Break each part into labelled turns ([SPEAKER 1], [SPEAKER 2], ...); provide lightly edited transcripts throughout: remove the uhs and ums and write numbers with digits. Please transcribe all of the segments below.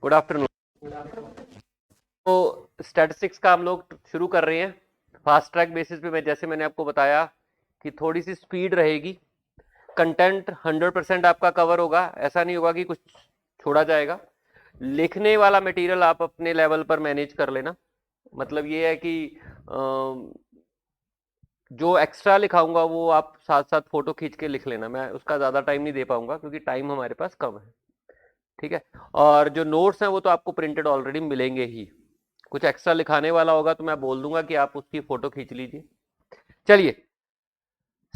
[SPEAKER 1] Good afternoon. तो statistics का हम लोग शुरू कर रहे हैं फास्ट ट्रैक बेसिस पे। जैसे मैंने आपको बताया कि थोड़ी सी स्पीड रहेगी, कंटेंट 100% आपका कवर होगा, ऐसा नहीं होगा कि कुछ छोड़ा जाएगा। लिखने वाला मटेरियल आप अपने लेवल पर मैनेज कर लेना। मतलब ये है कि जो एक्स्ट्रा लिखाऊंगा वो आप साथ साथ फोटो खींच के लिख लेना। मैं उसका ज़्यादा टाइम नहीं दे पाऊंगा क्योंकि टाइम हमारे पास कम है, ठीक है। और जो नोट्स हैं वो तो आपको प्रिंटेड ऑलरेडी मिलेंगे ही। कुछ एक्स्ट्रा लिखाने वाला होगा तो मैं बोल दूंगा कि आप उसकी फोटो खींच लीजिए। चलिए,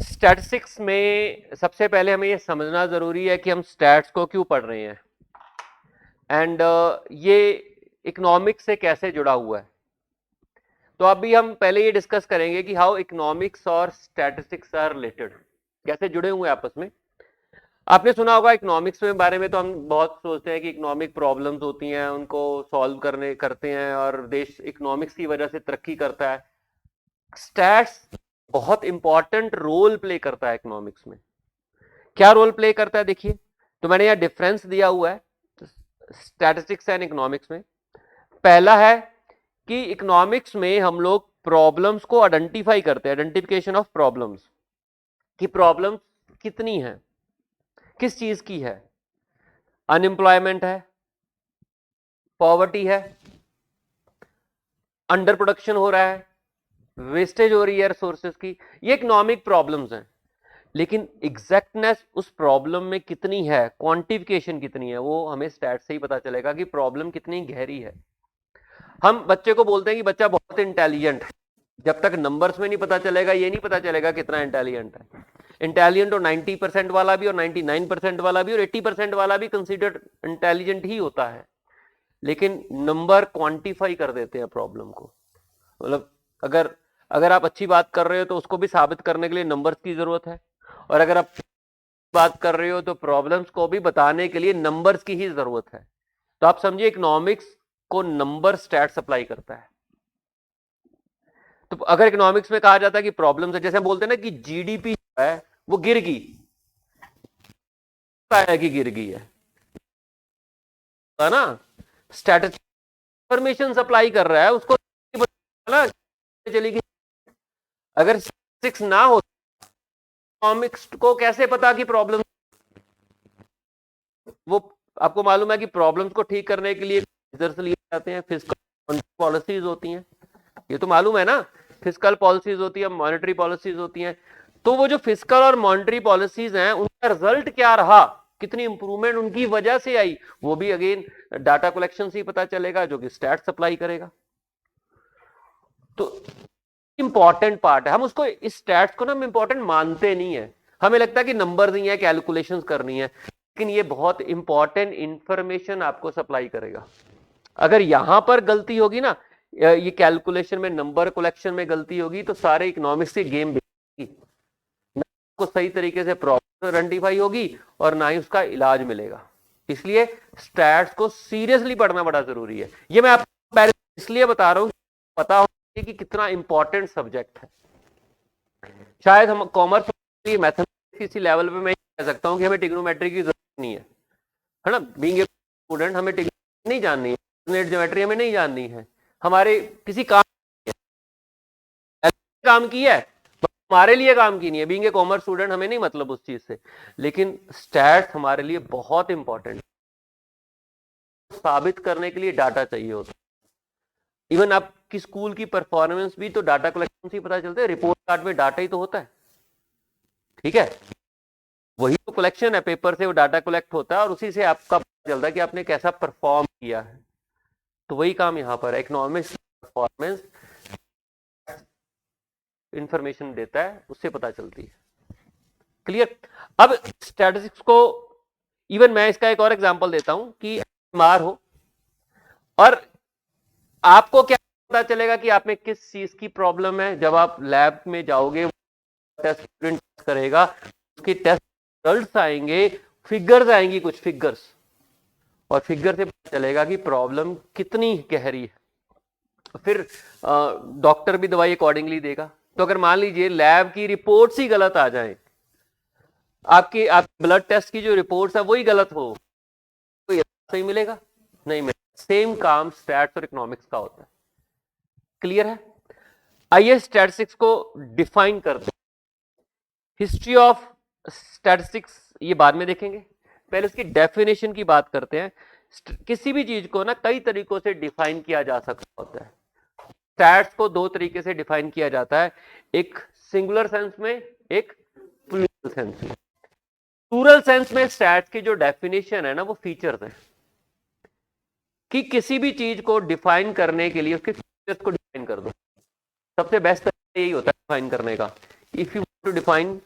[SPEAKER 1] स्टैटिस्टिक्स में सबसे पहले हमें ये समझना जरूरी है कि हम स्टैट्स को क्यों पढ़ रहे हैं एंड ये इकोनॉमिक्स से कैसे जुड़ा हुआ है। तो अभी हम पहले ये डिस्कस करेंगे कि हाउ इकोनॉमिक्स और स्टैटिस्टिक्स आर रिलेटेड, कैसे जुड़े हुए हैं आपस में। आपने सुना होगा इकोनॉमिक्स में बारे में, तो हम बहुत सोचते हैं कि इकोनॉमिक प्रॉब्लम्स होती हैं उनको सॉल्व करते हैं और देश इकोनॉमिक्स की वजह से तरक्की करता है। स्टैट्स बहुत इंपॉर्टेंट रोल प्ले करता है इकोनॉमिक्स में। क्या रोल प्ले करता है देखिए, तो मैंने यहां डिफरेंस दिया हुआ है स्टैटिस्टिक्स एंड इकोनॉमिक्स में। पहला है कि इकोनॉमिक्स में हम लोग प्रॉब्लम्स को आइडेंटिफाई करते हैं, आइडेंटिफिकेशन ऑफ प्रॉब्लम्स, कि प्रॉब्लम्स कितनी है, किस चीज की है। अनएम्प्लॉयमेंट है, पॉवर्टी है, अंडर प्रोडक्शन हो रहा है, वेस्टेज हो रही है रिसोर्सेज की, ये इकोनॉमिक प्रॉब्लम्स हैं। लेकिन एग्जैक्टनेस उस प्रॉब्लम में कितनी है, क्वांटिफिकेशन कितनी है, वो हमें स्टैट से ही पता चलेगा कि प्रॉब्लम कितनी गहरी है। हम बच्चे को बोलते हैं कि बच्चा बहुत इंटेलिजेंट है, जब तक नंबर्स में नहीं पता चलेगा, ये नहीं पता चलेगा कितना इंटेलिजेंट है। इंटेलिजेंट और 90% वाला भी और 99% वाला भी और 80% वाला भी कंसिडर्ड इंटेलिजेंट ही होता है। लेकिन नंबर क्वांटिफाई कर देते हैं प्रॉब्लम को। मतलब अगर अगर आप अच्छी बात कर रहे हो तो उसको भी साबित करने के लिए नंबर्स की जरूरत है, और अगर आप बात कर रहे हो तो प्रॉब्लम्स को भी बताने के लिए नंबर्स की ही जरूरत है। तो आप समझिए इकोनॉमिक्स को नंबर स्टैट सप्लाई करता है। तो अगर इकोनॉमिक्स में कहा जाता है कि प्रॉब्लम्स है, जैसे बोलते हैं ना कि जीडीपी है वो गिर गई, कि गिर गई है ना। स्टैटिस्टिक्स इंफॉर्मेशन सप्लाई कर रहा है, उसको ना चली गई। अगर स्टैटिस्टिक्स ना हो, इकोनॉमिक्स को कैसे पता कि प्रॉब्लम, वो आपको मालूम है कि प्रॉब्लम्स को ठीक करने के लिए मेजर्स लिए जाते हैं, फिस्कल पॉलिसीज होती हैं, ये तो मालूम है ना। फिस्कल पॉलिसीज होती है, मॉनेटरी पॉलिसीज होती हैं। तो वो जो फिस्कल और मॉनेटरी पॉलिसीज हैं उनका रिजल्ट क्या रहा, कितनी इंप्रूवमेंट उनकी वजह से आई, वो भी अगेन डाटा कलेक्शन से ही पता चलेगा, जो कि स्टैट सप्लाई करेगा। तो इंपॉर्टेंट पार्ट है। हम उसको इस स्टैट्स को ना हम इंपॉर्टेंट मानते नहीं है, हमें लगता है कि नंबर नहीं है, कैलकुलेशंस करनी है, लेकिन ये बहुत इंपॉर्टेंट इंफॉर्मेशन आपको सप्लाई करेगा। अगर यहां पर गलती होगी ना, ये कैलकुलेशन में, नंबर कलेक्शन में गलती होगी, तो सारे इकोनॉमिक्स की गेम बिगड़ेगी, ना को सही तरीके से प्रॉब्लम आइडेंटिफाई होगी और ना ही उसका इलाज मिलेगा। इसलिए स्टैट्स को सीरियसली पढ़ना बड़ा जरूरी है। ये मैं आपको इसलिए बता रहा हूं, पता हो कि कितना इंपॉर्टेंट सब्जेक्ट है। शायद हम कॉमर्स मैथमेटिक्स किसी लेवल पे मैं कह सकता हूं कि हमें ट्रिग्नोमेट्री की जरूरत नहीं है ना। बीइंग ए स्टूडेंट हमें ट्रिग्नोमेट्री नहीं जाननी है, ज्योमेट्री हमें नहीं जाननी है, हमारे किसी काम की है, हमारे लिए काम की नहीं है। बीइंग ए कॉमर्स स्टूडेंट हमें नहीं मतलब उस चीज से, लेकिन स्टैट्स हमारे लिए बहुत इंपॉर्टेंट, साबित करने के लिए डाटा चाहिए होता है। इवन आपकी स्कूल की परफॉर्मेंस भी तो डाटा कलेक्शन से ही पता चलता है, रिपोर्ट कार्ड में डाटा ही तो होता है, ठीक है। वही तो कलेक्शन है, पेपर से वो डाटा कलेक्ट होता है और उसी से आपका पता चलता है कि आपने कैसा परफॉर्म किया है। तो वही काम यहां पर इकोनॉमिक्स परफॉर्मेंस इंफॉर्मेशन देता है, उससे पता चलती है। क्लियर। अब स्टैटिस्टिक्स को इवन मैं इसका एक और एग्जांपल देता हूं कि बीमार हो और आपको क्या पता चलेगा कि आप में किस चीज की प्रॉब्लम है। जब आप लैब में जाओगे, टेस्ट करेगा, उसकी टेस्ट रिजल्ट्स आएंगे, फिगर्स आएंगी, कुछ फिगर्स, और फिगर से पता चलेगा कि प्रॉब्लम कितनी गहरी है। फिर डॉक्टर भी दवाई अकॉर्डिंगली देगा। तो अगर मान लीजिए लैब की रिपोर्ट्स ही गलत आ जाए, आपकी ब्लड टेस्ट की जो रिपोर्ट्स है वही गलत हो, तो सही मिलेगा नहीं मिलेगा। सेम काम स्टैट्स और इकोनॉमिक्स का होता है। क्लियर है? आइए स्टैटिस्टिक्स को डिफाइन करते हैं। हिस्ट्री ऑफ स्टैटिस्टिक्स ये बाद में देखेंगे, पहले इसकी डेफिनेशन की बात करते हैं। किसी भी चीज को ना कई तरीकों से डिफाइन किया जा सकता होता है। स्टैट्स को दो तरीके से डिफाइन किया जाता है, एक सिंगुलर सेंस में, एक प्लूरल सेंस में। प्लूरल सेंस में स्टैट्स की जो डेफिनेशन है ना वो फीचर्स है, कि किसी भी चीज को डिफाइन करने के लिए उसके फीचर्स को डिफाइन कर दो। सबसे बेस्ट तरीका यही होता है डिफाइन करने का। If you want to define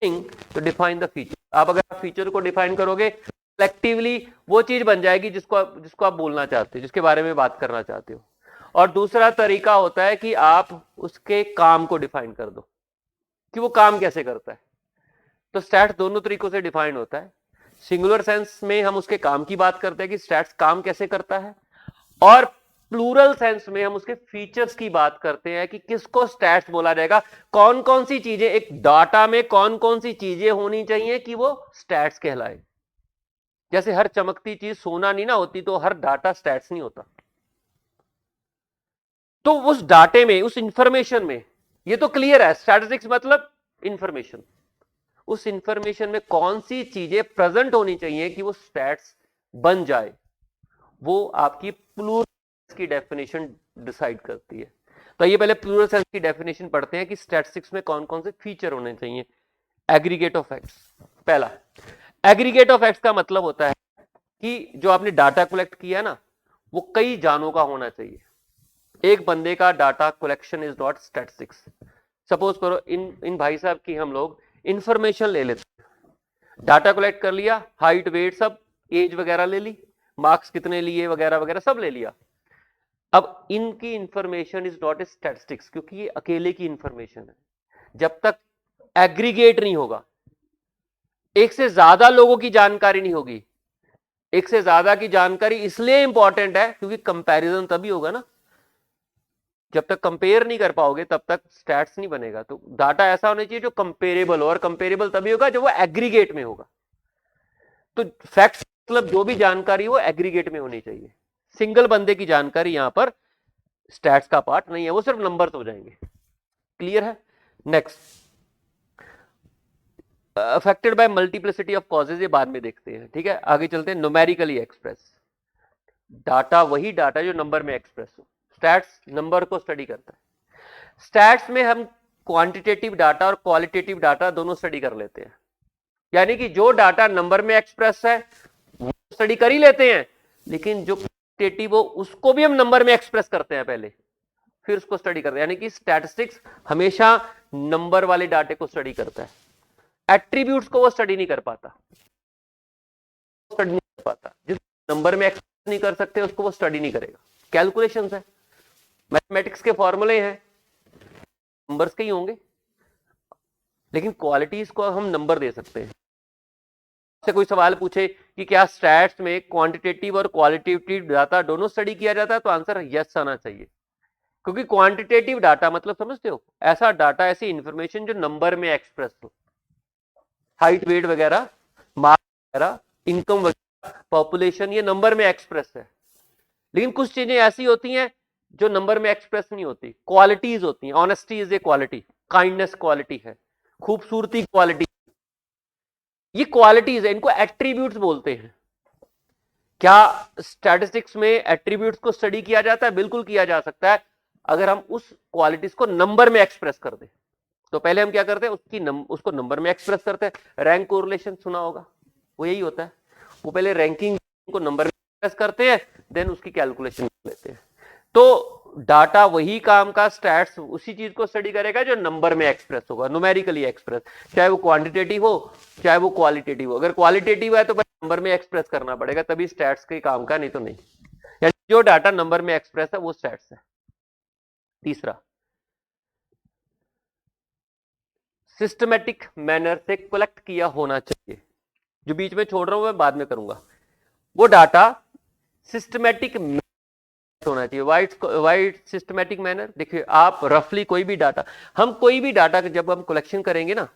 [SPEAKER 1] thing तो डिफाइन द फीचर। आप अगर फीचर को डिफाइन करोगे कलेक्टिवली वो चीज बन जाएगी जिसको आप बोलना चाहते हो, जिसके बारे में बात करना चाहते हो। और दूसरा तरीका होता है कि आप उसके काम को डिफाइन कर दो कि वो काम कैसे करता है। तो स्टैट्स दोनों तरीकों से डिफाइन होता है। सिंगुलर सेंस में हम उसके काम की बात करते हैं कि स्टैट्स काम कैसे करता है, और प्लूरल सेंस में हम उसके फीचर्स की बात करते हैं कि किसको स्टैट्स बोला जाएगा, कौन कौन सी चीजें एक डाटा में कौन कौन सी चीजें होनी चाहिए कि वो स्टैट्स कहलाए। जैसे हर चमकती चीज सोना नहीं ना होती, तो हर डाटा स्टैट्स नहीं होता। तो उस डाटे में, उस इंफॉर्मेशन में, ये तो क्लियर है स्टैटिस्टिक्स मतलब इंफॉर्मेशन, उस इंफॉर्मेशन में कौन सी चीजें प्रेजेंट होनी चाहिए कि वो स्टैट्स बन जाए, वो आपकी प्लूरल की डेफिनेशन डिसाइड करती है। तो ये पहले प्लूरल सेंस की डेफिनेशन पढ़ते हैं कि स्टैटिस्टिक्स में कौन कौन से फीचर होने चाहिए। Aggregate of facts. पहला, एग्रीगेट ऑफ फैक्ट्स का मतलब होता है कि जो आपने डाटा कलेक्ट किया ना वो कई जानों का होना चाहिए। एक बंदे का data collection is not statistics. Suppose करो इन भाई साहब की हम लोग इंफॉर्मेशन ले लेते हैं, डाटा कलेक्ट कर लिया, हाइट वेट सब, एज वगैरह ले ली, मार्क्स कितने लिए वगैरह वगैरह सब ले लिया। अब इनकी information is not a statistics, क्योंकि ये अकेले की इंफॉर्मेशन है। जब तक एग्रीगेट नहीं होगा, एक से ज्यादा लोगों की जानकारी नहीं होगी। एक से ज्यादा की जानकारी इसलिए इंपॉर्टेंट है क्योंकि कंपैरिजन तभी होगा ना। जब तक कंपेयर नहीं कर पाओगे तब तक स्टैट्स नहीं बनेगा। तो डाटा ऐसा होना चाहिए जो कंपेरेबल हो, और कंपेरेबल तभी होगा जब वो एग्रीगेट में होगा। तो फैक्ट्स मतलब जो भी जानकारी वो एग्रीगेट में होनी चाहिए। सिंगल बंदे की जानकारी यहां पर स्टैट्स का पार्ट नहीं है, वो सिर्फ नंबर्स हो जाएंगे। क्लियर है? Next, affected by multiplicity of causes, ये बाद में देखते हैं। ठीक है, आगे चलते हैं। न्यूमेरिकली एक्सप्रेस, डाटा वही डाटा जो नंबर में एक्सप्रेस हो। स्टैट्स नंबर को स्टडी करता है। स्टैट्स में हम क्वांटिटेटिव डाटा और क्वालिटेटिव डाटा दोनों स्टडी कर लेते हैं। यानी कि जो डाटा नंबर में एक्सप्रेस है वो स्टडी कर ही लेते हैं, लेकिन जो क्वांटिटेटिव हो उसको भी हम नंबर में एक्सप्रेस करते हैं पहले, फिर उसको स्टडी करते हैं। यानी कि स्टैटिस्टिक्स हमेशा नंबर वाले डाटे को स्टडी करता है, एट्रीब्यूट्स को वो स्टडी नहीं कर पाता। जिस नंबर में एक्सप्रेस नहीं कर सकते उसको वो स्टडी नहीं करेगा। कैलकुलेशंस है, मैथमेटिक्स के फॉर्मूले हैं, नंबर्स के ही होंगे, लेकिन क्वालिटीज को हम नंबर दे सकते हैं। से कोई सवाल पूछे कि क्या स्टैट्स में क्वांटिटेटिव और क्वालिटेटिव डाटा दोनों स्टडी किया जाता है, तो आंसर यस आना चाहिए। क्योंकि क्वांटिटेटिव डाटा मतलब समझते हो, ऐसा डाटा, ऐसी इंफॉर्मेशन जो नंबर में एक्सप्रेस हो, हाइट वेट वगैरह, मार्क्स वगैरह, इनकम वगैरह, पॉपुलेशन, ये नंबर में एक्सप्रेस है। लेकिन कुछ चीजें ऐसी होती हैं जो नंबर में एक्सप्रेस नहीं होती, क्वालिटीज होती हैं। Honesty is a quality, kindness quality है, खूबसूरती क्वालिटी, ये क्वालिटीज है, इनको एट्रीब्यूट्स बोलते हैं। क्या स्टैटिस्टिक्स में एट्रीब्यूट्स को स्टडी किया जाता है? बिल्कुल किया जा सकता है, अगर हम उस क्वालिटीज को नंबर में एक्सप्रेस कर दें। तो पहले हम क्या करते हैं, उसको नंबर में एक्सप्रेस करते हैं। रैंक कोरिलेशन सुना होगा, वो यही होता है। वो पहले रैंकिंग को नंबर में एक्सप्रेस करते हैं, देन उसकी कैलकुलेशन लेते हैं। तो डाटा वही काम का, स्टैट्स उसी चीज को स्टडी करेगा जो नंबर में एक्सप्रेस होगा, न्यूमेरिकली एक्सप्रेस, चाहे वो क्वांटिटेटिव हो चाहे वो क्वालिटेटिव हो। अगर क्वालिटेटिव है तो नंबर में एक्सप्रेस करना पड़ेगा, तभी स्टैट्स के काम का, नहीं तो नहीं। यानी जो डाटा नंबर में एक्सप्रेस है वो स्टैट्स है। तीसरा, सिस्टमैटिक मैनर से कलेक्ट किया होना चाहिए। जो बीच में छोड़ रहा हूं मैं बाद में करूंगा, वो डाटा सिस्टमैटिक होना चाहिए। White systematic manner. देखिए आप रफली कोई भी डाटा, हम कोई भी डाटा जब हम कलेक्शन करेंगे ना,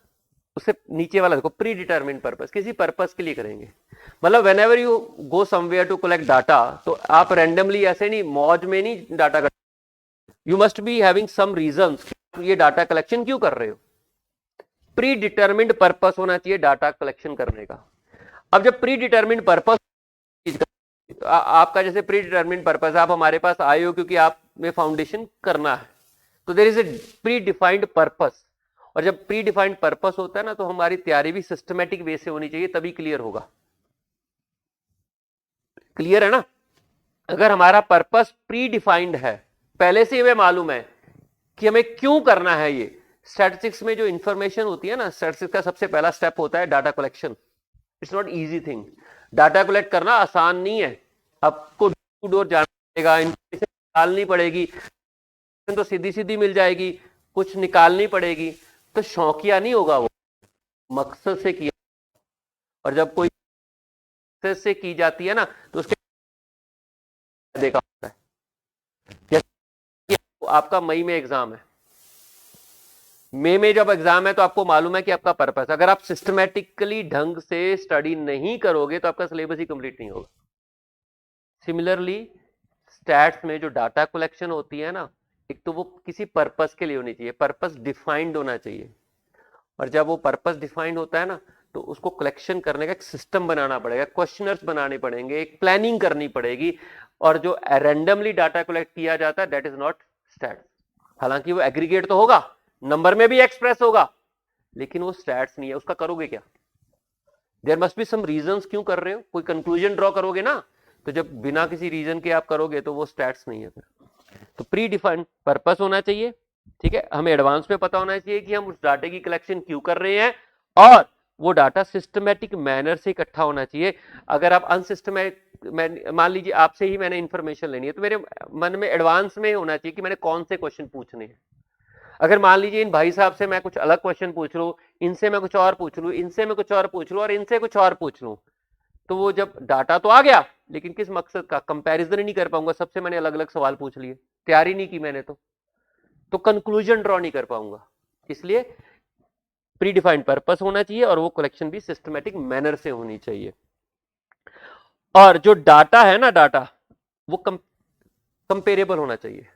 [SPEAKER 1] उससे नीचे वाला देखो, प्री डिटरमिन्ड पर्पस, किसी पर्पस के लिए करेंगे। मतलब whenever you go somewhere to collect data, तो आप रैंडमली ऐसे नहीं, मौज में नहीं data collect, you must be having some reasons ये डाटा कलेक्शन क्यों कर रहे हो। प्री डिटर्मिन्ड पर्पस होना चाहिए डाटा कलेक्शन करने का। अब जब प्री डिटर्मिन्ड पर्पस, आपका जैसे प्री डिटर्मिन्ड पर्पस, आप हमारे पास आए हो क्योंकि आप में फाउंडेशन करना है, तो there is a predefined purpose. और जब प्री डिफाइंड पर्पस होता है ना, तो हमारी तैयारी भी सिस्टमेटिक वे से होनी चाहिए, तभी क्लियर होगा। क्लियर है ना। अगर हमारा पर्पस प्री डिफाइंड है, पहले से हमें मालूम है कि हमें क्यों करना है ये। स्टैटिस्टिक्स में जो इंफॉर्मेशन होती है ना, स्टैटिस्टिक्स का सबसे पहला स्टेप होता है data collection. It's not easy thing. Data collect करना आसान नहीं है, आपको डोर टू डोर जाना पड़ेगा, इन्फॉर्मेशन निकालनी पड़ेगी, तो सीधी सीधी मिल जाएगी, कुछ निकालनी पड़ेगी, तो शौकिया नहीं होगा, वो मकसद से किया। और जब कोई मकसद से की जाती है ना, तो उसके देखा होता है। जैसे आपका मई में एग्जाम है, मई में जब एग्जाम है तो आपको मालूम है कि आपका पर्पस, अगर आप सिस्टमैटिकली ढंग से स्टडी नहीं करोगे तो आपका सिलेबस ही कंप्लीट नहीं होगा। सिमिलरली स्टैट्स में जो डाटा कलेक्शन होती है ना, एक तो वो किसी पर्पस के लिए होनी चाहिए, पर्पस डिफाइंड होना चाहिए। और जब वो पर्पस डिफाइंड होता है ना, तो उसको कलेक्शन करने का एक सिस्टम बनाना पड़ेगा, क्वेश्चनर्स बनाने पड़ेंगे, एक प्लानिंग करनी पड़ेगी। और जो रैंडमली डाटा कलेक्ट किया जाता है, दैट इज नॉट स्टैट्स। हालांकि वो एग्रीगेट तो होगा, नंबर में भी एक्सप्रेस होगा, लेकिन वो स्टैट्स नहीं है। उसका करोगे क्या? There must be some reasons क्यों कर रहे हो, कोई कंक्लूजन ड्रॉ करोगे ना। तो जब बिना किसी रीजन के आप करोगे तो वो स्टैट्स नहीं है फिर। तो प्री डिफाइंड पर्पस होना चाहिए, ठीक है। हमें एडवांस में पता होना चाहिए कि हम उस डाटा की कलेक्शन क्यों कर रहे हैं, और वो डाटा सिस्टमैटिक मैनर से इकट्ठा होना चाहिए। अगर आप अनसिस्टमैटिक, मान लीजिए आपसे ही मैंने इंफॉर्मेशन लेनी है, तो मेरे मन में एडवांस में होना चाहिए कि मैंने कौन से क्वेश्चन पूछने हैं। अगर मान लीजिए इन भाई साहब से मैं कुछ अलग क्वेश्चन पूछ लूं, इनसे मैं कुछ और पूछ लूं, इनसे मैं कुछ और पूछ लूं, और इनसे कुछ और पूछ लूं, तो वो जब डाटा तो आ गया, लेकिन किस मकसद का, कंपैरिजन ही नहीं कर पाऊंगा। सबसे मैंने अलग अलग सवाल पूछ लिए, तैयारी नहीं की मैंने, तो कंक्लूजन ड्रॉ नहीं कर पाऊंगा। इसलिए प्री डिफाइंड पर्पस होना चाहिए, और वो कलेक्शन भी सिस्टमैटिक मैनर से होनी चाहिए। और जो डाटा है ना, डाटा वो कंपेरेबल होना चाहिए।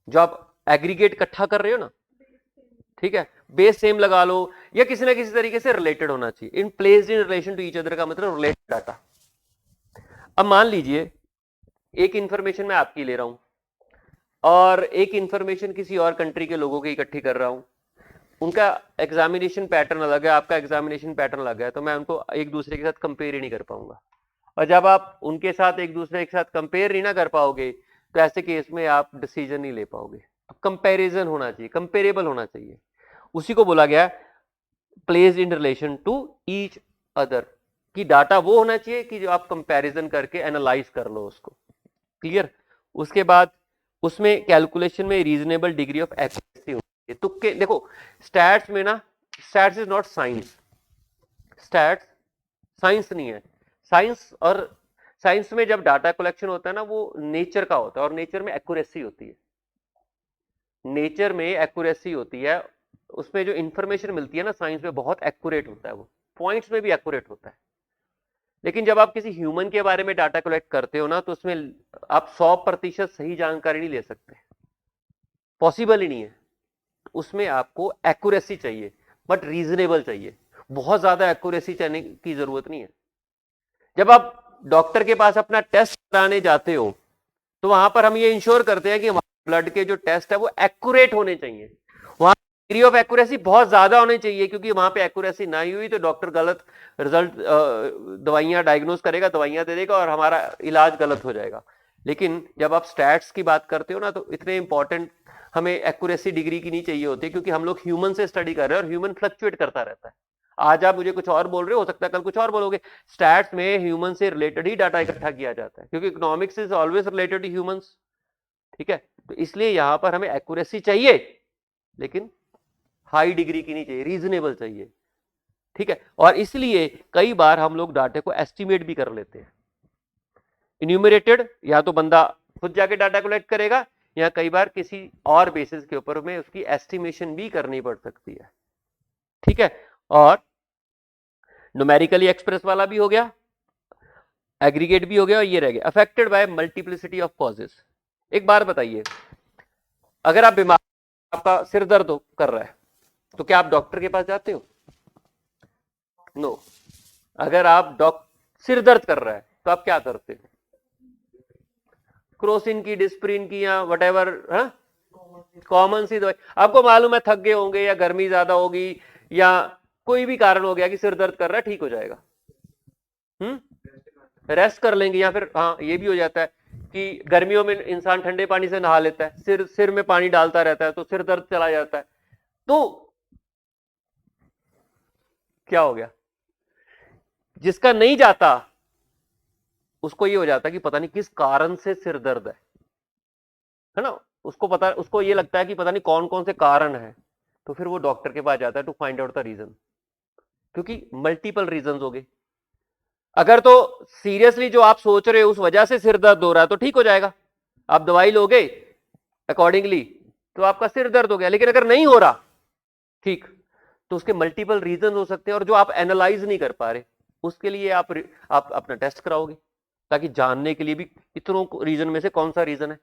[SPEAKER 1] जो आप एग्रीगेट इकट्ठा कर रहे हो ना, ठीक है, बेस सेम लगा लो, या किसी ना किसी तरीके से रिलेटेड होना चाहिए। In placed in relation to each other का मतलब रिलेटेड डाटा। अब मान लीजिए एक इंफॉर्मेशन मैं आपकी ले रहा हूं, और एक इंफॉर्मेशन किसी और कंट्री के लोगों की इकट्ठी कर रहा हूं। उनका एग्जामिनेशन पैटर्न अलग है, आपका एग्जामिनेशन पैटर्न अलग है, तो मैं उनको एक दूसरे के साथ कंपेयर ही नहीं कर पाऊंगा। और जब आप उनके साथ एक दूसरे के साथ कंपेयर नहीं ना कर पाओगे, तो ऐसे केस में आप डिसीजन नहीं ले पाओगे। तो कंपेरिजन होना चाहिए, कंपेरेबल होना चाहिए, उसी को बोला गया placed in relation to each other. कि डाटा वो होना चाहिए कि जो आप कंपैरिजन करके एनालाइज कर लो उसको। क्लियर। उसके बाद उसमें कैलकुलेशन में रीजनेबल डिग्री ऑफ एक्यूरेसी होती है। तुक्के देखो, स्टैट्स में ना, stats is not science, stats science नहीं है। साइंस में जब डाटा कलेक्शन होता है ना, वो नेचर का होता है, और नेचर में एक्यूरेसी होती है। नेचर में एक्यूरेसी होती है, उसमें जो इंफॉर्मेशन मिलती है ना साइंस में, बहुत एक्यूरेट होता है, वो पॉइंट्स में भी एक्यूरेट होता है। लेकिन जब आप किसी ह्यूमन के बारे में डाटा कलेक्ट करते हो ना, तो उसमें आप 100% सही जानकारी नहीं ले सकते, पॉसिबल ही नहीं है। उसमें आपको एक्यूरेसी चाहिए, बट रीजनेबल चाहिए। बहुत ज्यादा एक्यूरेसी चाहिए की जरूरत नहीं है। जब आप डॉक्टर के पास अपना टेस्ट कराने जाते हो, तो वहां पर हम ये इंश्योर करते हैं कि हमारे ब्लड के जो टेस्ट है वो एक्यूरेट होने चाहिए। वहां डिग्री ऑफ एक्यूरेसी बहुत ज्यादा होनी चाहिए, क्योंकि वहां पे एक्यूरेसी ना हुई तो डॉक्टर गलत रिजल्ट, दवाइयां डायग्नोस करेगा, दवाइयां दे देगा, और हमारा इलाज गलत हो जाएगा। लेकिन जब आप स्टैट्स की बात करते हो ना, तो इतने इंपॉर्टेंट हमें एक्यूरेसी डिग्री की नहीं चाहिए होती, क्योंकि हम लोग ह्यूमन से स्टडी कर रहे हैं, और ह्यूमन फ्लक्चुएट करता रहता है। आज आप मुझे कुछ और बोल रहे हो सकता है कल कुछ और बोलोगे। स्टैट्स में ह्यूमन से रिलेटेड ही डाटा इकट्ठा किया जाता है, क्योंकि economics is always related to humans, ठीक है। तो इसलिए यहां पर हमें एक्यूरेसी चाहिए, लेकिन हाई डिग्री की नहीं चाहिए, रीजनेबल चाहिए, ठीक है। और इसलिए कई बार हम लोग डाटा को एस्टिमेट भी कर लेते हैं। इन्यूमरेटेड, या तो बंदा खुद जाके डाटा कलेक्ट करेगा, या कई बार किसी और बेसिस के ऊपर में उसकी एस्टिमेशन भी करनी पड़ सकती है, ठीक है। और न्यूमेरिकली एक्सप्रेस वाला भी हो गया, एग्रीगेट भी हो गया और ये रह गया affected by multiplicity of causes. एक बात बताइए, अगर आप बीमार, आपका सिर दर्द कर रहा है तो क्या आप डॉक्टर के पास जाते हो? नो। अगर आप सिर दर्द कर रहा है तो आप क्या करते हो? क्रोसिन की, डिस्प्रिन की, या वट एवर, कॉमन सी दवाई। आपको मालूम है थक गए होंगे या गर्मी ज्यादा होगी या कोई भी कारण हो गया कि सिर दर्द कर रहा है, ठीक हो जाएगा, रेस्ट कर लेंगे। या फिर हाँ ये भी हो जाता है कि गर्मियों में इंसान ठंडे पानी से नहा लेता है, सिर में पानी डालता रहता है तो सिर दर्द चला जाता है। तो क्या हो गया? जिसका नहीं जाता उसको ये हो जाता है कि पता नहीं किस कारण से सिर दर्द है ना, उसको ये लगता है कि पता नहीं कौन कौन से कारण है, तो फिर वो डॉक्टर के पास जाता है to find out the reason, क्योंकि मल्टीपल रीजन हो गए। अगर तो सीरियसली जो आप सोच रहे हो उस वजह से सिर दर्द हो रहा है तो ठीक हो जाएगा, आप दवाई लोगे अकॉर्डिंगली तो आपका सिर दर्द हो गया। लेकिन अगर नहीं हो रहा ठीक, तो उसके मल्टीपल रीजन हो सकते हैं और जो आप एनालाइज नहीं कर पा रहे, उसके लिए आप अपना टेस्ट कराओगे ताकि जानने के लिए भी इतनों रीजन में से कौन सा रीजन है,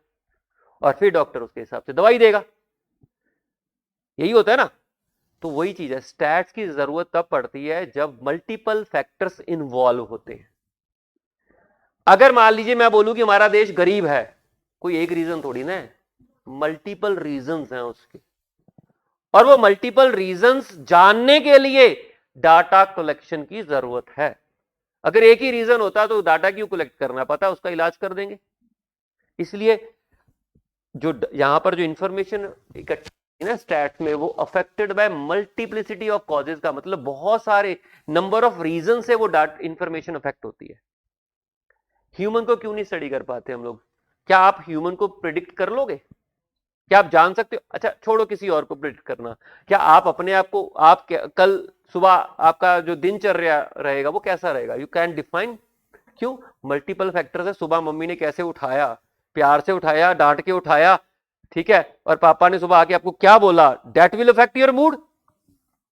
[SPEAKER 1] और फिर डॉक्टर उसके हिसाब से दवाई देगा। यही होता है ना। तो वही चीज है, स्टैट्स की जरूरत तब पड़ती है जब मल्टीपल फैक्टर्स इन्वॉल्व होते हैं। अगर मान लीजिए मैं बोलूं कि हमारा देश गरीब है, कोई एक रीजन थोड़ी ना है, मल्टीपल रीजंस हैं उसके, और वो मल्टीपल रीजंस जानने के लिए डाटा कलेक्शन की जरूरत है। अगर एक ही रीजन होता तो डाटा क्यों कलेक्ट करना, पता है उसका इलाज कर देंगे। इसलिए जो यहां पर जो इंफॉर्मेशन इकट्ठी ना स्टैट्स में, वो affected by multiplicity of causes का मतलब बहुत सारे नंबर ऑफ रीजन से वो इंफॉर्मेशन अफेक्ट होती है। ह्यूमन को क्यों नहीं स्टडी कर पाते हम लोग? क्या आप ह्यूमन को प्रिडिक्ट कर लोगे? क्या आप जान सकते हो? अच्छा छोड़ो किसी और को प्रिडिक्ट करना, क्या आप अपने आप को, आप कल सुबह आपका जो दिनचर्या रहेगा वो कैसा रहेगा, यू कैन डिफाइन? क्यों? मल्टीपल फैक्टर्स है। सुबह मम्मी ने कैसे उठाया, प्यार से उठाया, डांट के उठाया, ठीक है, और पापा ने सुबह आके आपको क्या बोला, that will affect your mood.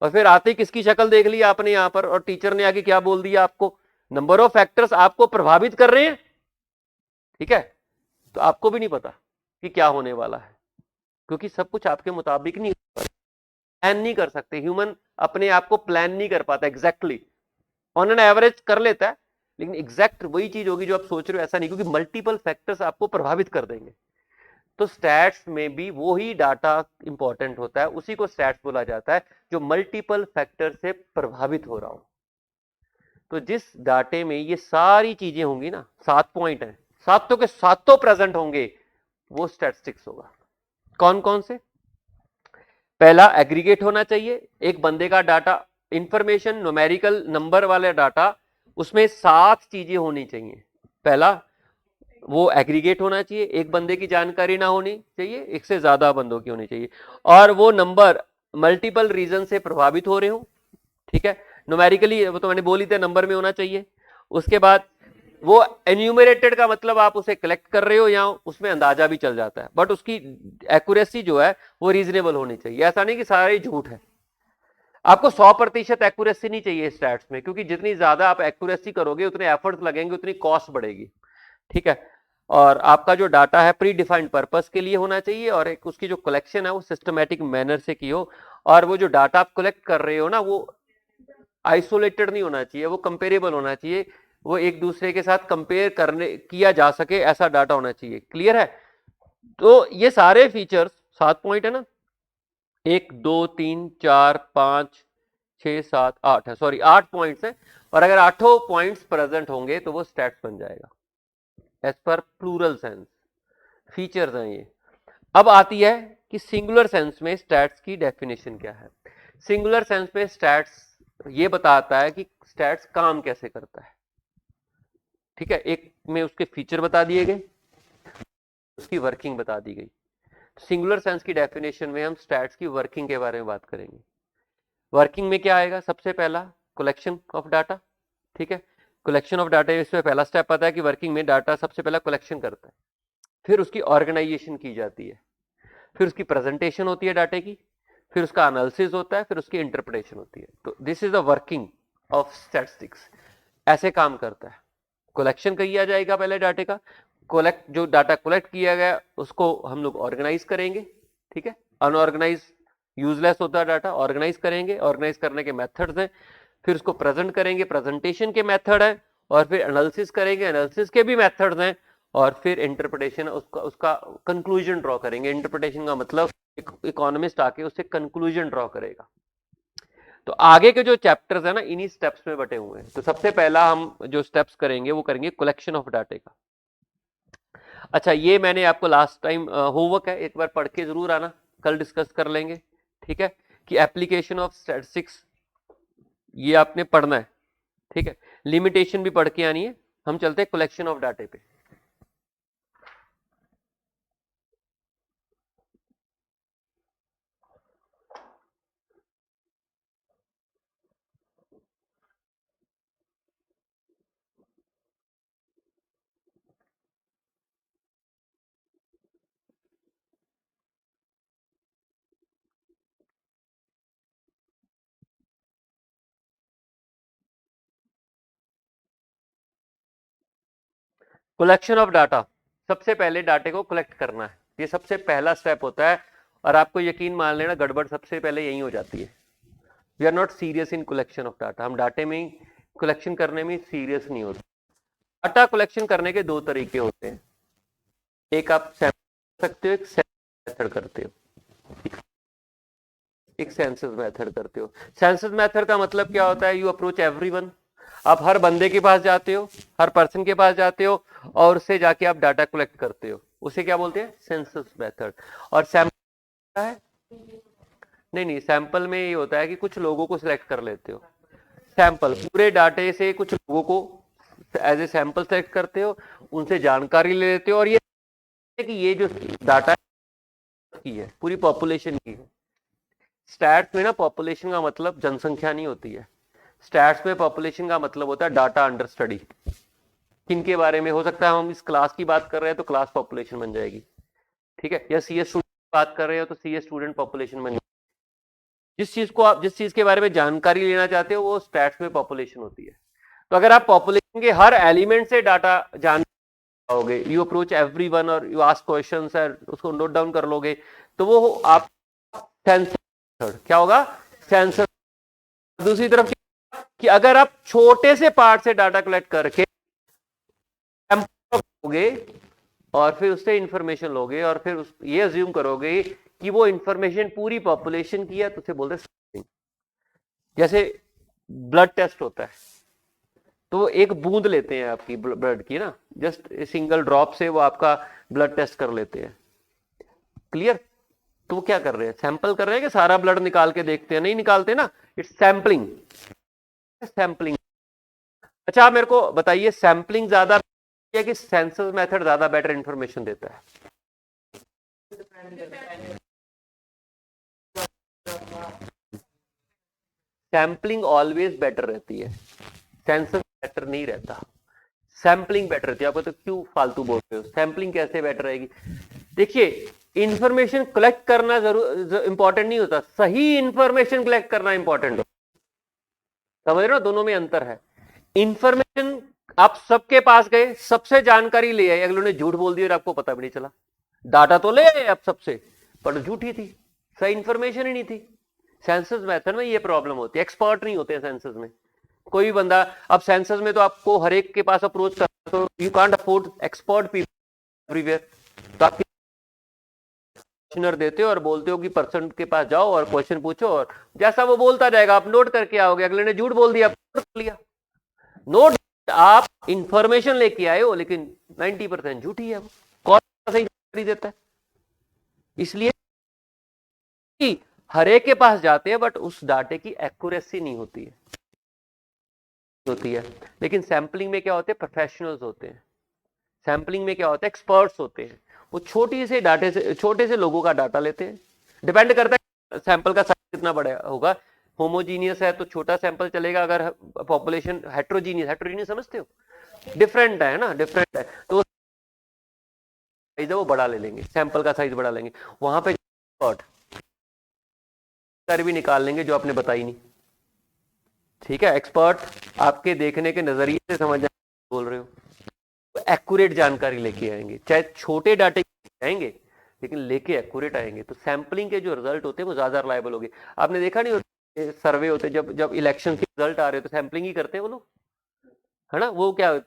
[SPEAKER 1] और फिर आते ही किसकी शक्ल देख ली आपने यहां पर, और टीचर ने आके क्या बोल दिया आपको। नंबर ऑफ फैक्टर्स आपको प्रभावित कर रहे हैं, ठीक है। तो आपको भी नहीं पता कि क्या होने वाला है, क्योंकि सब कुछ आपके मुताबिक नहीं, प्लान नहीं कर सकते। ह्यूमन अपने आप को प्लान नहीं कर पाता एग्जैक्टली, ऑन एन एवरेज कर लेता है, लेकिन एग्जैक्ट वही चीज होगी जो आप सोच रहे हो ऐसा नहीं, क्योंकि मल्टीपल फैक्टर्स आपको प्रभावित कर देंगे। तो स्टैट्स में भी वही डाटा इंपॉर्टेंट होता है, उसी को स्टैट्स बोला जाता है जो मल्टीपल फैक्टर से प्रभावित हो रहा हो। तो जिस डाटे में ये सारी चीजें होंगी ना, 7 पॉइंट हैं, सातों के सातों प्रेजेंट होंगे, वो स्टैटिस्टिक्स होगा। कौन कौन से? पहला एग्रीगेट होना चाहिए, एक बंदे का डाटा, इंफॉर्मेशन न्यूमेरिकल नंबर वाले डाटा, उसमें 7 चीजें होनी चाहिए। पहला वो एग्रीगेट होना चाहिए, एक बंदे की जानकारी ना होनी चाहिए, एक से ज्यादा बंदों की होनी चाहिए, और वो नंबर मल्टीपल रीजन से प्रभावित हो रहे हो, ठीक है। न्यूमेरिकली वो तो मैंने बोली थी नंबर में होना चाहिए। उसके बाद वो एन्यूमरेटेड का मतलब आप उसे कलेक्ट कर रहे हो या उसमें अंदाजा भी चल जाता है, बट उसकी एक्यूरेसी जो है वो रीजनेबल होनी चाहिए। ऐसा नहीं कि सारे झूठ है। आपको 100% एक्यूरेसी नहीं चाहिए स्टैट्स में, क्योंकि जितनी ज्यादा आप एक्यूरेसी करोगे उतने एफर्ट्स लगेंगे, उतनी कॉस्ट बढ़ेगी, ठीक है। और आपका जो डाटा है प्री डिफाइंड पर्पस के लिए होना चाहिए, और एक उसकी जो कलेक्शन है वो सिस्टमेटिक मैनर से की हो, और वो जो डाटा आप कलेक्ट कर रहे हो ना वो आइसोलेटेड नहीं होना चाहिए, वो कंपेरेबल होना चाहिए, वो एक दूसरे के साथ कंपेयर करने किया जा सके ऐसा डाटा होना चाहिए। क्लियर है? तो ये सारे फीचर्स, 7 पॉइंट है ना, 1 2 3 4 5 6 7 8 है, सॉरी 8 पॉइंट्स है, और अगर 8 पॉइंट्स प्रेजेंट होंगे तो वो स्टैट्स बन जाएगा as per plural sense. Features हैं ये। अब आती है कि सिंगुलर सेंस में स्टैट्स की डेफिनेशन क्या है। सिंगुलर सेंस में स्टैट्स ये बताता है कि स्टैट्स काम कैसे करता है, ठीक है। एक में उसके फीचर बता दिए गए, उसकी वर्किंग बता दी गई। सिंगुलर सेंस की डेफिनेशन में हम स्टैट्स की वर्किंग के बारे में बात करेंगे। वर्किंग में क्या आएगा? सबसे पहला कलेक्शन ऑफ डाटा, ठीक है। कलेक्शन ऑफ डाटा, इसमें पहला स्टेप पता है कि वर्किंग में डाटा सबसे पहला कलेक्शन करता है, फिर उसकी ऑर्गेनाइजेशन की जाती है, फिर उसकी प्रेजेंटेशन होती है डाटे की, फिर उसका एनालिसिस होता है, फिर उसकी इंटरप्रिटेशन होती है। तो this is the working of statistics, ऐसे काम करता है। कलेक्शन किया जाएगा पहले डाटे का, जो डाटा कलेक्ट किया गया उसको हम लोग ऑर्गेनाइज करेंगे, ठीक है। अनऑर्गेनाइज यूजलेस होता है डाटा, ऑर्गेनाइज करेंगे, ऑर्गेनाइज करने के मेथड्स हैं, फिर उसको प्रेजेंट करेंगे, प्रेजेंटेशन के मेथड है, और फिर एनालिसिस करेंगे, एनालिसिस के भी मेथड्स हैं, और फिर इंटरप्रिटेशन, उसका कंक्लूजन ड्रॉ करेंगे। इंटरप्रिटेशन का मतलब इकोनॉमिस्ट आके उससे कंक्लूजन ड्रॉ करेगा। तो आगे के जो चैप्टर्स है ना इन्हीं स्टेप्स में बटे हुए हैं। तो सबसे पहला हम जो स्टेप्स करेंगे वो करेंगे कलेक्शन ऑफ डाटे का। अच्छा, ये मैंने आपको लास्ट टाइम होमवर्क है, एक बार पढ़ के जरूर आना, कल डिस्कस कर लेंगे, ठीक है, कि एप्लीकेशन ऑफ स्टैटिस्टिक्स ये आपने पढ़ना है, ठीक है। लिमिटेशन भी पढ़ के आनी है। हम चलते हैं कलेक्शन ऑफ डाटे पे। कलेक्शन ऑफ डाटा, सबसे पहले डाटे को कलेक्ट करना है, ये सबसे पहला स्टेप होता है। और आपको यकीन मान लेना, गड़बड़ सबसे पहले यही हो जाती है। We are not serious in collection of data. हम डाटे में कलेक्शन करने में सीरियस नहीं होते। डाटा कलेक्शन करने के दो तरीके होते हैं, एक आप सैंपल सकते हो, एक मेथड करते हो, एक सेंसस मेथड करते हो। सेंसस मेथड का मतलब क्या होता है? यू अप्रोच एवरीवन, आप हर बंदे के पास जाते हो, हर पर्सन के पास जाते हो, और उससे जाके आप डाटा कलेक्ट करते हो, उसे क्या बोलते हैं? Census method. और सैंपल है, नहीं, सैंपल में ये होता है कि कुछ लोगों को सिलेक्ट कर लेते हो। सैंपल पूरे डाटे से कुछ लोगों को एज ए सैंपल सेलेक्ट करते हो, उनसे जानकारी ले लेते हो, और ये कि ये जो डाटा की है पूरी पॉपुलेशन की है। स्टैट्स में ना पॉपुलेशन का मतलब जनसंख्या नहीं होती है। स्टैट्स में पॉपुलेशन का मतलब होता है डाटा अंडर स्टडी। किनके बारे में हो सकता है? हम इस क्लास की बात कर रहे हैं तो क्लास पॉपुलेशन बन जाएगी, ठीक है, या सीएस स्टूडेंट की बात कर रहे हो तो सीएस स्टूडेंट पॉपुलेशन बन जाएगी। जिस चीज के बारे में जानकारी लेना चाहते हो वो स्टैट्स में पॉपुलेशन होती है। तो अगर आप पॉपुलेशन के हर एलिमेंट से डाटा जान पाओगे, यू अप्रोच एवरीवन और यू आस्क क्वेश्चंस और उसको नोट डाउन कर लोगे, तो वो आप सेंसर, क्या होगा? सेंसर। दूसरी तरफ कि अगर आप छोटे से पार्ट से डाटा कलेक्ट करके लोगे और फिर उससे इंफॉर्मेशन लोगे और फिर ये अज्यूम करोगे कि वो इंफॉर्मेशन पूरी पॉपुलेशन की है, तो उसे बोलते हैं। जैसे ब्लड टेस्ट होता है, तो एक बूंद लेते हैं आपकी ब्लड की ना, जस्ट सिंगल ड्रॉप से वो आपका ब्लड टेस्ट कर लेते हैं, क्लियर? तो वो क्या कर रहे हैं? सैंपल कर रहे हैं कि सारा ब्लड निकाल के देखते हैं? नहीं निकालते ना, इट्स सैंपलिंग। सैंपलिंग। अच्छा, आप मेरे को बताइए, सैंपलिंग ज्यादा या कि सेंसस मेथड ज्यादा बेटर इंफॉर्मेशन देता है? सैंपलिंग ऑलवेज बेटर रहती है, सेंसस बेटर नहीं रहता। सैंपलिंग बेटर रहती है। आपको तो क्यों फालतू बोल रहे हो? सैंपलिंग कैसे बेटर रहेगी? देखिए, इंफॉर्मेशन कलेक्ट करना जरूर इंपॉर्टेंट नहीं होता, सही इंफॉर्मेशन कलेक्ट करना इंपॉर्टेंट होता। समझ रहे हो, दोनों में अंतर है। इंफॉर्मेशन आप सबके पास गए, सबसे जानकारी ले आए, अगले ने झूठ बोल दिया और आपको पता भी नहीं चला। डाटा तो ले आए आप सबसे, पर झूठी थी, सही इंफॉर्मेशन ही नहीं थी। सेंसस मेथड में ये प्रॉब्लम होती है, एक्सपर्ट नहीं होते सेंसस में कोई भी बंदा। अब सेंसस में तो आपको हर एक के पास अप्रोच कर, तो you can't afford expert people everywhere. तो आप क्वेश्चनर देते हो और बोलते हो कि पर्सन के पास जाओ और क्वेश्चन पूछो, और जैसा वो बोलता जाएगा आप नोट करके आओगे। अगले ने झूठ बोल दिया, नोट कर लिया। नोट, आप इंफॉर्मेशन लेके आए हो लेकिन 90% झूठी है, वो कौन सही जानकारी देता है? इसलिए कि हर एक के पास जाते हैं बट उस डाटे की एक्यूरेसी नहीं होती है। लेकिन सैंपलिंग में क्या होते हैं? प्रोफेशनल्स होते हैं। सैंपलिंग में क्या होता है? एक्सपर्ट्स होते हैं। वो छोटी से डाटे से, छोटे से लोगों का डाटा लेते हैं। डिपेंड करता है सैंपल का साइज कितना बड़ा होगा। होमोजीनियस है तो छोटा सैंपल चलेगा, अगर पॉपुलेशन हेट्रोजीनियस समझते हो, डिफरेंट है ना, डिफरेंट है, तो साइज है वो बड़ा ले लेंगे, सैंपल का साइज बड़ा लेंगे। वहां पे कर भी निकाल लेंगे जो आपने बताई नहीं, ठीक है। एक्सपर्ट आपके देखने के नजरिए से समझ बोल रहे हो, एक्यूरेट जानकारी लेके आएंगे, चाहे छोटे डाटे आएंगे लेकिन लेके एक्यूरेट आएंगे। तो सैंपलिंग के जो रिजल्ट होते हैं वो ज्यादा रिलायबल होंगे। आपने देखा नहीं होते सर्वे होते, जब जब इलेक्शन के रिजल्ट आ रहे हो तो सैंपलिंग ही करते हैं वो लोग, है ना। वो क्या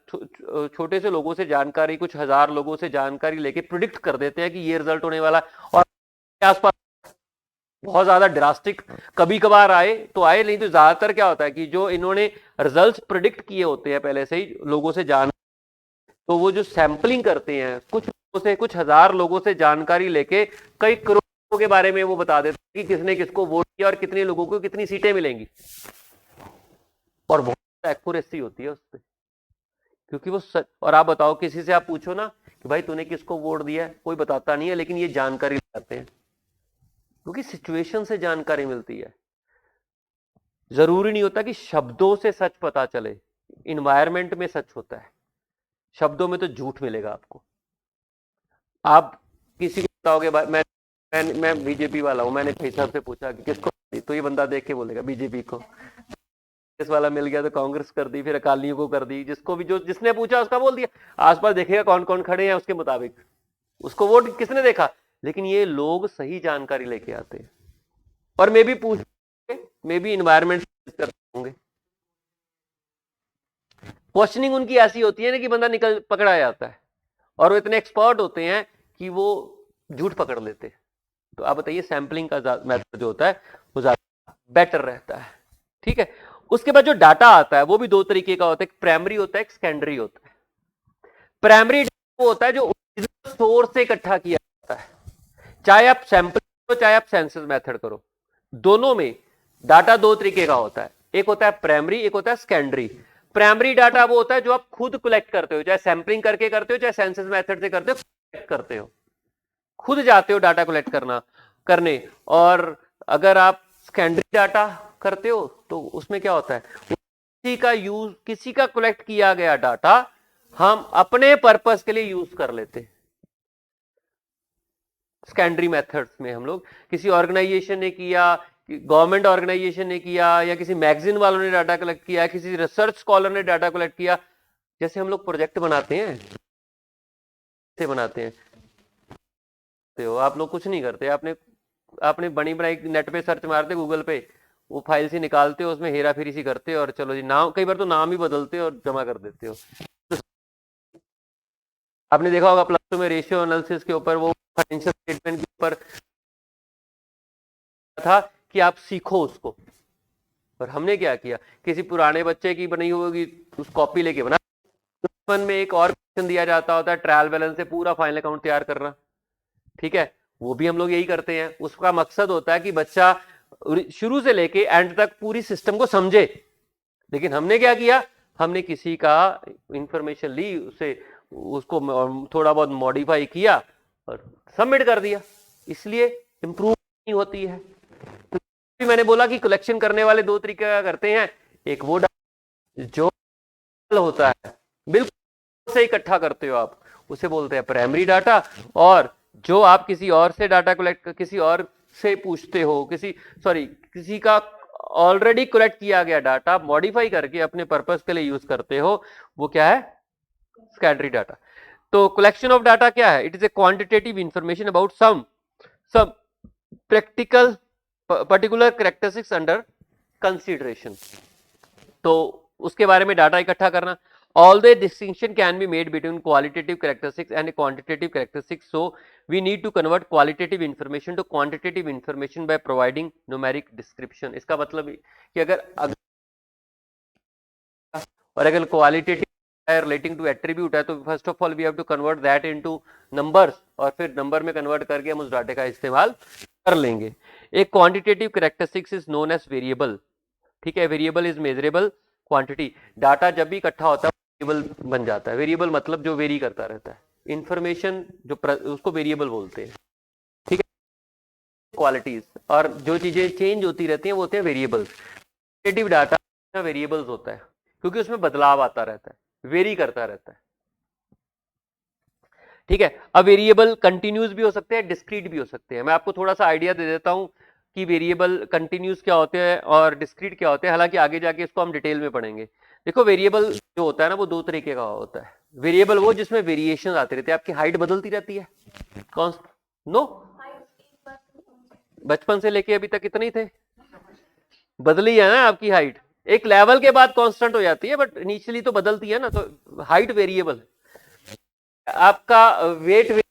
[SPEAKER 1] छोटे से लोगों से जानकारी, कुछ हजार लोगों से जानकारी लेके प्रिडिक्ट कर देते हैं कि ये रिजल्ट होने वाला है, और आसपास बहुत ज्यादा ड्रास्टिक कभी कभार आए तो आए, नहीं तो ज्यादातर क्या होता है कि जो इन्होंने रिजल्ट्स प्रिडिक्ट किए होते हैं पहले से ही लोगों से जान, तो वो जो सैंपलिंग करते हैं कुछ लोगों से, कुछ हजार लोगों से जानकारी लेके कई करोड़ लोगों के बारे में वो बता देते हैं कि किसने किसको वोट किया और कितने लोगों को कितनी सीटें मिलेंगी, और बहुत एक्यूरेसी होती है उससे, क्योंकि वो और आप बताओ, किसी से आप पूछो ना कि भाई तूने किसको वोट दिया है, कोई बताता नहीं है, लेकिन ये जानकारी लगाते हैं क्योंकि सिचुएशन से जानकारी मिलती है। जरूरी नहीं होता कि शब्दों से सच पता चले, इन्वायरमेंट में सच होता है, शब्दों में तो झूठ मिलेगा आपको। आप किसी को बताओगे भाई मैं बीजेपी वाला हूं, मैंने भाई साहब से पूछा कि किसको, तो ये बंदा देख के बोलेगा बीजेपी को, कांग्रेस वाला मिल गया तो कांग्रेस कर दी, फिर अकालियों को कर दी, जिसको भी जो जिसने पूछा उसका बोल दिया। आसपास देखेगा कौन कौन खड़े हैं उसके मुताबिक उसको वोट किसने देखा, लेकिन ये लोग सही जानकारी लेके आते हैं, और मे भी पूछ, मे भी इन्वायरमेंट करते होंगे। क्वेश्चनिंग उनकी ऐसी होती है ना कि बंदा निकल पकड़ा जाता है, और वो इतने एक्सपर्ट होते हैं कि वो झूठ पकड़ लेते हैं। तो आप बताइए, सैंपलिंग का मेथड जो होता है वो ज्यादा बेटर रहता है। ठीक है, उसके बाद जो डाटा आता है वो भी दो तरीके का होता है, एक प्राइमरी होता है, एक सेकेंडरी होता है। प्राइमरी वो होता है जो सोर्स से इकट्ठा किया जाता है, चाहे आप सैंपल करो चाहे आप सेंसस मेथड करो, दोनों में डाटा दो तरीके का होता है, एक होता है प्राइमरी, एक होता है सेकेंडरी। प्राइमरी डाटा वो होता है जो आप खुद कलेक्ट करते हो, चाहे सैंपलिंग करके करते हो चाहे सेंसस मेथड से करते हो, कलेक्ट करते हो, खुद जाते हो डाटा कलेक्ट करने। और अगर आप सेकेंडरी डाटा करते हो तो उसमें क्या होता है, किसी का कलेक्ट किया गया डाटा हम अपने पर्पस के लिए यूज कर लेते हैं। सेकेंडरी मेथड्स में हम लोग, किसी ऑर्गेनाइजेशन ने किया, गवर्नमेंट ऑर्गेनाइजेशन ने किया, या किसी मैगजीन वालों ने डाटा कलेक्ट किया, किसी रिसर्च स्कॉलर ने डाटा कलेक्ट किया। जैसे हम लोग प्रोजेक्ट बनाते हैं, तो आप लोग कुछ नहीं करते, आपने बनी बनाई नेट पे सर्च मारते, गूगल पे वो फाइल से निकालते हो, उसमें हेरा फेरी सी करते हो, और चलो जी नाम, कई बार तो नाम ही बदलते हो और जमा कर देते हो। आपने देखा होगा प्लस टू में रेशियो एनालिसिस के ऊपर, वो फाइनेंशियल स्टेटमेंट के ऊपर था कि आप सीखो उसको, और हमने क्या किया, किसी पुराने बच्चे की बनी होगी उस कॉपी लेके बना। में एक और क्वेश्चन दिया जाता होता है ट्रायल बैलेंस से पूरा फाइनल अकाउंट तैयार करना, ठीक है, वो भी हम लोग यही करते हैं। उसका मकसद होता है कि बच्चा शुरू से लेके एंड तक पूरी सिस्टम को समझे। लेकिन हमने क्या किया, हमने किसी का इंफॉर्मेशन ली, उसको थोड़ा बहुत मॉडिफाई किया और सबमिट कर दिया, इसलिए इंप्रूव नहीं होती है। तो मैंने बोला कि कलेक्शन करने वाले दो तरीके का करते हैं, एक वो जो होता है बिल्कुल से इकट्ठा करते हो आप, उसे बोलते हैं प्राइमरी डाटा, और जो आप किसी और से डाटा कलेक्ट, किसी और से पूछते हो, किसी का ऑलरेडी कलेक्ट किया गया डाटा मॉडिफाई करके अपने पर्पस के लिए यूज करते हो, वो क्या है, सेकेंडरी डाटा। तो कलेक्शन ऑफ डाटा क्या है, it is a quantitative information about some practical particular characteristics under consideration. तो उसके बारे में डाटा इकट्ठा करना। Although distinction can be made between qualitative characteristics and quantitative characteristics, so we need to convert qualitative information to quantitative information by providing numeric description. इसका मतलब कि अगर qualitative relating to attribute है, तो first of all we have to convert that into numbers, और फिर number में convert करके हम उस डाटे का इस्तेमाल कर लेंगे। एक quantitative characteristics is known as variable, ठीक है, variable is measurable quantity. Data जब भी इकट्ठा होता है वेरिएबल बन जाता है, वेरिएबल मतलब जो वेरी करता रहता है, इंफॉर्मेशन जो उसको वेरिएबल बोलते हैं, ठीक है। क्वालिटीज और जो चीजें चेंज होती रहती हैं वो होते हैं वेरिएबल्स। क्वांटिटेटिव डाटा वेरिएबल्स होता है क्योंकि उसमें बदलाव आता रहता है, वेरी करता रहता है, ठीक है। अब वेरिएबल कंटिन्यूस भी हो सकते हैं, डिस्क्रीट भी हो सकते हैं। मैं आपको थोड़ा सा आइडिया दे देता हूं कि वेरिएबल कंटिन्यूस क्या होते हैं और डिस्क्रीट क्या होते हैं, हालांकि आगे जाके इसको हम डिटेल में पढ़ेंगे। देखो वेरिएबल जो होता है ना वो दो तरीके का होता है। वेरिएबल वो जिसमें वेरिएशन आते रहते हैं, आपकी हाइट बदलती रहती है, कौन नो बचपन से लेके अभी तक कितने थे, बदली है ना आपकी हाइट, एक लेवल के बाद कांस्टेंट हो जाती है बट इनिशियली तो बदलती है ना, तो हाइट वेरिएबल है। आपका वेट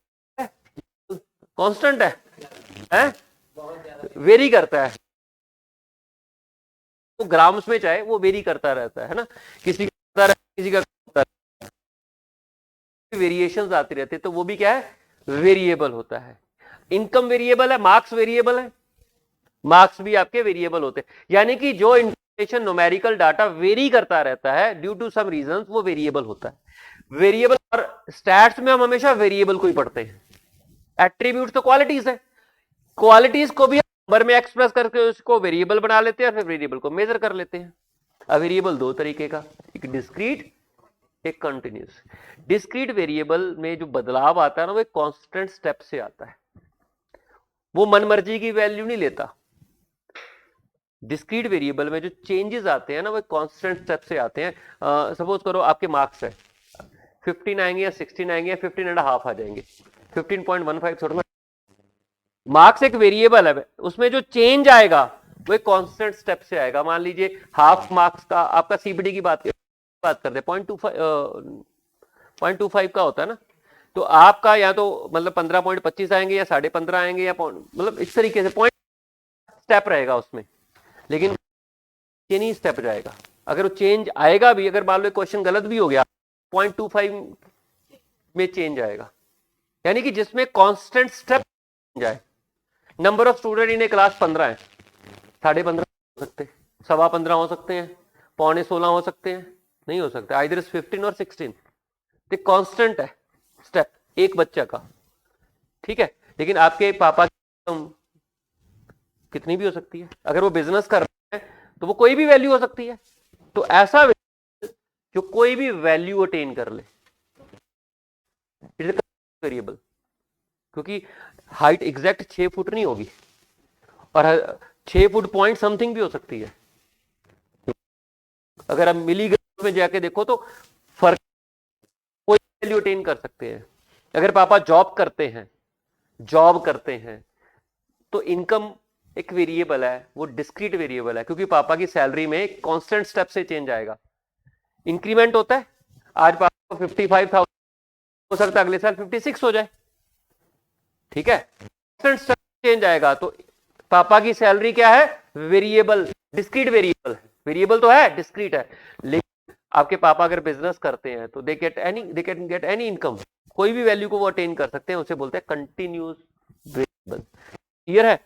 [SPEAKER 1] कांस्टेंट है? वेरी करता है, वो ग्राम्स में चाहे वो वेरी करता रहता है ना, किसी का किसी का वेरिएशंस आती रहती है, तो वो भी क्या है, वेरिएबल होता है। इनकम वेरिएबल है, मार्क्स वेरिएबल है, मार्क्स भी आपके वेरिएबल होते हैं, यानी कि जो इंफॉर्मेशन न्यूमेरिकल डाटा वेरी करता रहता है ड्यू टू सम रीजंस, वो वेरिएबल होता है। वेरिएबल और स्टैट्स में हम हमेशा वेरिएबल को ही पढ़ते हैं। एट्रीब्यूट्स तो क्वालिटीज है, क्वालिटीज को भी नंबर में एक्सप्रेस करके उसको वेरिएबल बना लेते हैं और फिर वेरिएबल को मेजर कर लेते हैं। अब वेरिएबल दो तरीके का, एक डिस्क्रीट एक कंटिन्यूस। डिस्क्रीट वेरिएबल में जो बदलाव आता है ना वो एक कांस्टेंट स्टेप से आता है, वो मनमर्जी की वैल्यू नहीं लेता। डिस्क्रीट वेरिएबल में जो चेंजेस आते हैं ना वो कांस्टेंट स्टेप से आते हैं। सपोज करो आपके मार्क्स है 15 आएंगे या 16 आएंगे या 15.5 आ जाएंगे, 15.15 थोड़ा, मार्क्स एक वेरिएबल है, उसमें जो चेंज आएगा वो एक कांस्टेंट स्टेप से आएगा। मान लीजिए हाफ मार्क्स का आपका सीबीडी की बात करते हैं 0.25 का होता है ना, तो आपका या तो मतलब 15.25 आएंगे या 15.5 आएंगे या मतलब इस तरीके से पॉइंट स्टेप रहेगा उसमें, लेकिन ये नहीं स्टेप जाएगा। अगर वो चेंज आएगा भी, अगर मान लो क्वेश्चन गलत भी हो गया 0.25 में चेंज आएगा, यानी कि जिसमें कांस्टेंट स्टेप जाए। Number of student in A class 15 है, 15.5 हो सकते, 15.25 हो सकते हैं, 15.25 हो सकते हैं, नहीं हो सकता, आइदर 15 और 16, तो कांस्टेंट है स्टेप एक बच्चा का, ठीक है। लेकिन आपके पापा की कितनी भी हो सकती है, अगर वो बिजनेस कर रहे हैं तो वो कोई भी वैल्यू हो सकती है। तो ऐसा जो कोई भी वैल्यू अटेन कर ले, वेरिएबल, क्योंकि हाइट एग्जैक्ट 6 फुट नहीं होगी और 6 फुट पॉइंट समथिंग भी हो सकती है। अगर आप मिलीग्राम में जाके देखो तो फर्क, कोई वैल्यू अटेन कर सकते हैं। अगर पापा जॉब करते हैं तो इनकम एक वेरिएबल है, वो डिस्क्रीट वेरिएबल है, क्योंकि पापा की सैलरी में कांस्टेंट स्टेप से चेंज आएगा। इंक्रीमेंट होता है, आज पापा को 55,000 हो सकता है अगले साल 56 हो जाए, ठीक है, कांस्टेंट स्टेप चेंज आएगा। तो पापा की सैलरी क्या है, वेरिएबल, डिस्क्रीट वेरिएबल है, वेरिएबल तो है, डिस्क्रीट है। लेकिन आपके पापा अगर बिजनेस करते हैं तो they can get any income, कोई भी वैल्यू को वो अटेन कर सकते हैं, उसे बोलते हैं कंटिन्यूस वेरिएबल। क्लियर है?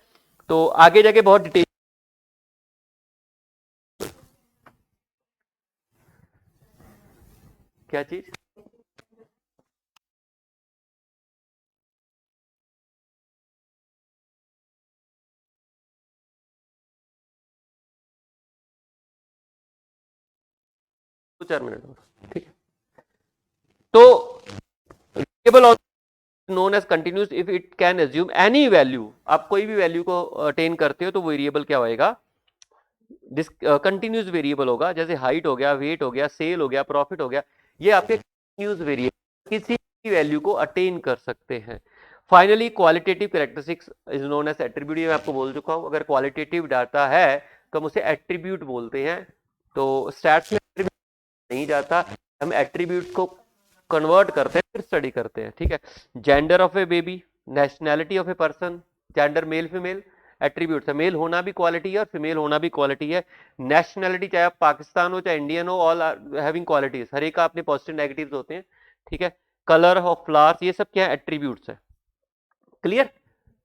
[SPEAKER 1] तो आगे जाके बहुत डिटेल, क्या चीज, तो 4 मिनट और, ठीक है। तो variable known as continuous if it can assume any value, आप कोई भी वैल्यू को अटेन करते हो तो वेरिएबल क्या होएगा, कंटिन्यूस वेरिएबल होगा। जैसे हाइट हो गया, वेट हो गया, सेल हो गया, प्रॉफिट हो गया, ये आपके कंटिन्यूस वेरिएबल किसी भी वैल्यू को अटेन कर सकते हैं। Finally qualitative characteristics is known as attribute, ये मैं आपको बोल चुका हूं। अगर क्वालिटेटिव डाटा है तो हम उसे एट्रीब्यूट बोलते हैं। तो स्टैट्स में एट्रीब्यूट नहीं जाता, हम एट्रीब्यूट को कन्वर्ट करते हैं फिर स्टडी करते हैं, ठीक है। Gender of A baby, nationality of a person, gender male female, attribute है, मेल होना भी क्वालिटी है और फीमेल होना भी क्वालिटी है। नेशनैलिटी चाहे आप पाकिस्तान हो चाहे इंडियन हो, ऑल आर हैविंग क्वालिटीज, हर एक का अपने पॉजिटिव नेगेटिव्स होते हैं, ठीक है। कलर ऑफ फ्लावर्स, ये सब क्या है, एट्रीब्यूट्स है। क्लियर?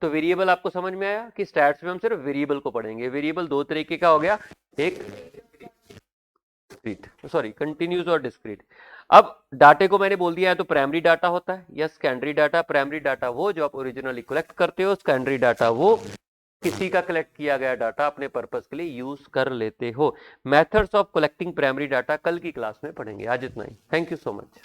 [SPEAKER 1] तो वेरिएबल आपको समझ में आया कि स्टैट्स में हम सिर्फ वेरिएबल को पढ़ेंगे। वेरिएबल दो तरीके का हो गया, एक सॉरी कंटिन्यूस और डिस्क्रीट। अब डाटे को मैंने बोल दिया है तो प्राइमरी डाटा होता है या सेकेंडरी डाटा। प्राइमरी डाटा वो जो आप ओरिजिनली कलेक्ट करते हो, सेकेंडरी डाटा वो किसी का कलेक्ट किया गया डाटा अपने पर्पस के लिए यूज कर लेते हो। Methods of collecting primary data कल की क्लास में पढ़ेंगे। आज इतना ही, थैंक यू सो मच।